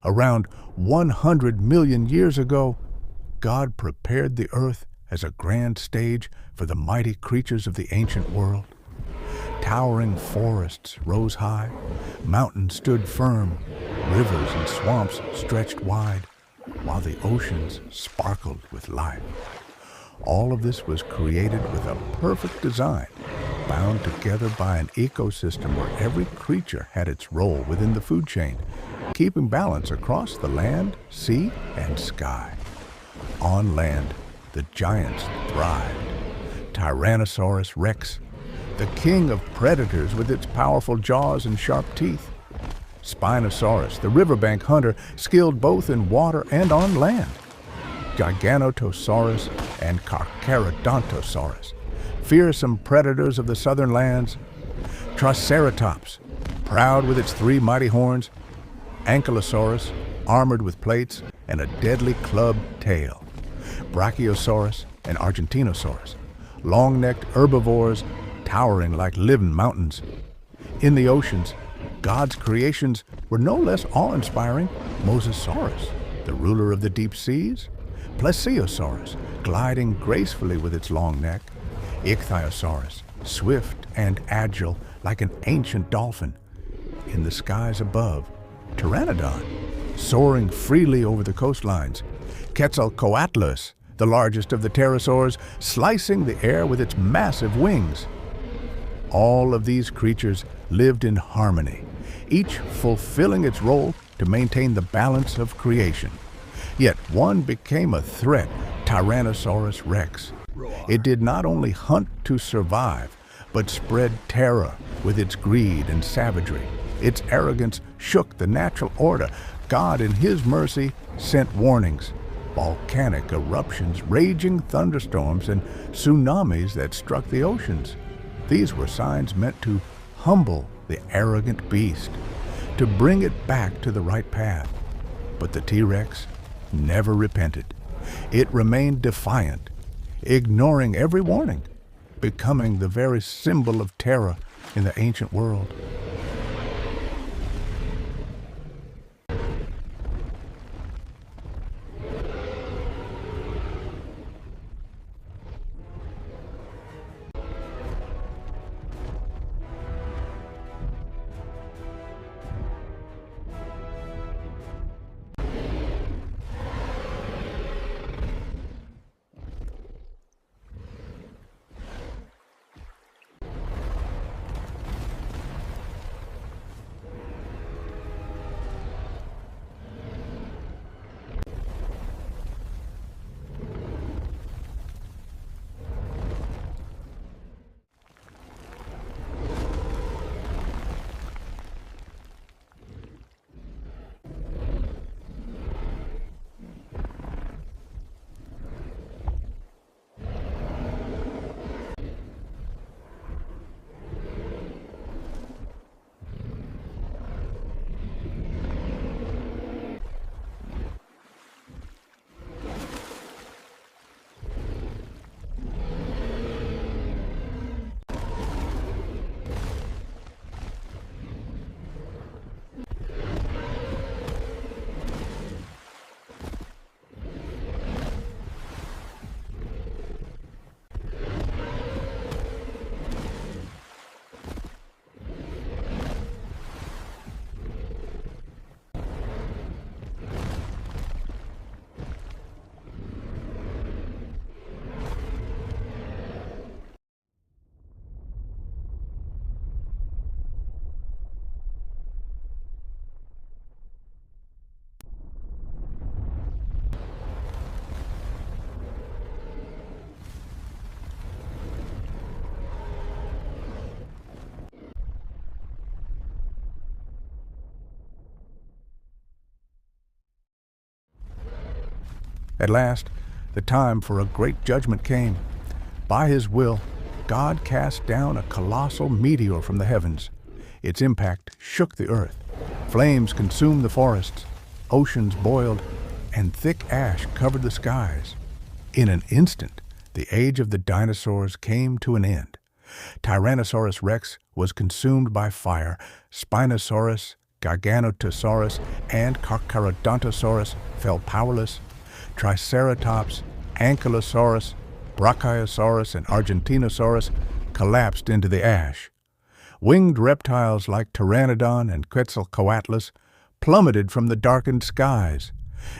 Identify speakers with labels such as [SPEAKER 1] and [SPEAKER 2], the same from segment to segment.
[SPEAKER 1] Around 100 million years ago, God prepared the earth as a grand stage for the mighty creatures of the ancient world. Towering forests rose high, mountains stood firm, rivers and swamps stretched wide, while the oceans sparkled with life. All of this was created with a perfect design, bound together by an ecosystem where every creature had its role within the food chain, keeping balance across the land, sea, and sky. On land, the giants thrived. Tyrannosaurus Rex, the king of predators with its powerful jaws and sharp teeth. Spinosaurus, the riverbank hunter, skilled both in water and on land. Giganotosaurus and Carcharodontosaurus, fearsome predators of the southern lands. Triceratops, proud with its three mighty horns. Ankylosaurus, armored with plates and a deadly clubbed tail. Brachiosaurus and Argentinosaurus, long-necked herbivores towering like living mountains. In the oceans, God's creations were no less awe-inspiring. Mosasaurus, the ruler of the deep seas. Plesiosaurus, gliding gracefully with its long neck. Ichthyosaurus, swift and agile like an ancient dolphin. In the skies above, Pteranodon, soaring freely over the coastlines. Quetzalcoatlus, the largest of the pterosaurs, slicing the air with its massive wings. All of these creatures lived in harmony, each fulfilling its role to maintain the balance of creation. Yet one became a threat, Tyrannosaurus Rex. It did not only hunt to survive, but spread terror with its greed and savagery. Its arrogance shook the natural order. God, in His mercy, sent warnings. Volcanic eruptions, raging thunderstorms, and tsunamis that struck the oceans. These were signs meant to humble the arrogant beast, to bring it back to the right path. But the T-Rex never repented. It remained defiant, ignoring every warning, becoming the very symbol of terror in the ancient world. At last, the time for a great judgment came. By His will, God cast down a colossal meteor from the heavens. Its impact shook the earth. Flames consumed the forests, oceans boiled, and thick ash covered the skies. In an instant, the age of the dinosaurs came to an end. Tyrannosaurus Rex was consumed by fire. Spinosaurus Giganotosaurus and Carcharodontosaurus fell powerless. Triceratops, Ankylosaurus, Brachiosaurus, and Argentinosaurus collapsed into the ash. Winged reptiles like Pteranodon and Quetzalcoatlus plummeted from the darkened skies.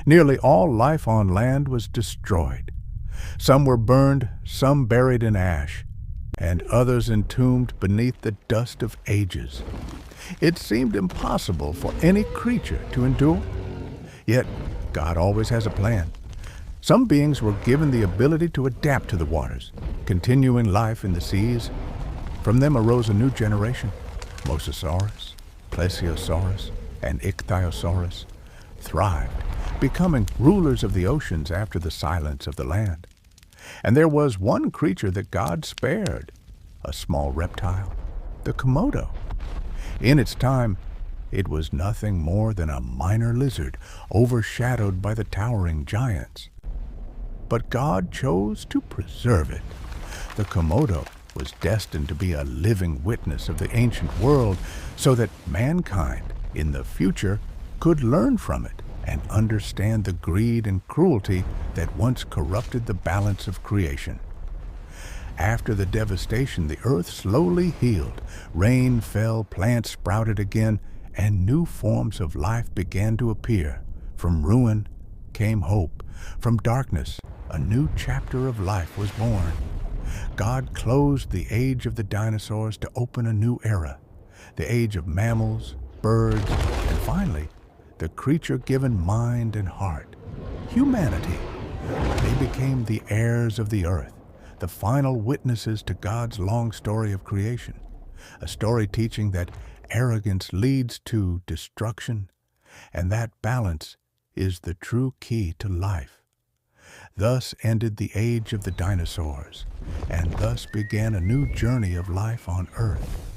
[SPEAKER 1] Nearly all life on land was destroyed. Some were burned, some buried in ash, and others entombed beneath the dust of ages. It seemed impossible for any creature to endure. Yet, God always has a plan. Some beings were given the ability to adapt to the waters, continuing life in the seas. From them arose a new generation. Mosasaurus, Plesiosaurus, and Ichthyosaurus thrived, becoming rulers of the oceans after the silence of the land. And there was one creature that God spared, a small reptile, the Komodo. In its time, it was nothing more than a minor lizard overshadowed by the towering giants. But God chose to preserve it. The Komodo was destined to be a living witness of the ancient world so that mankind in the future could learn from it and understand the greed and cruelty that once corrupted the balance of creation. After the devastation, the earth slowly healed. Rain fell, plants sprouted again, and new forms of life began to appear. From ruin came hope. From darkness, a new chapter of life was born. God closed the age of the dinosaurs to open a new era, the age of mammals, birds, and finally, the creature given mind and heart, humanity. They became the heirs of the earth, the final witnesses to God's long story of creation, a story teaching that arrogance leads to destruction, and that balance is the true key to life. Thus ended the age of the dinosaurs, and thus began a new journey of life on Earth.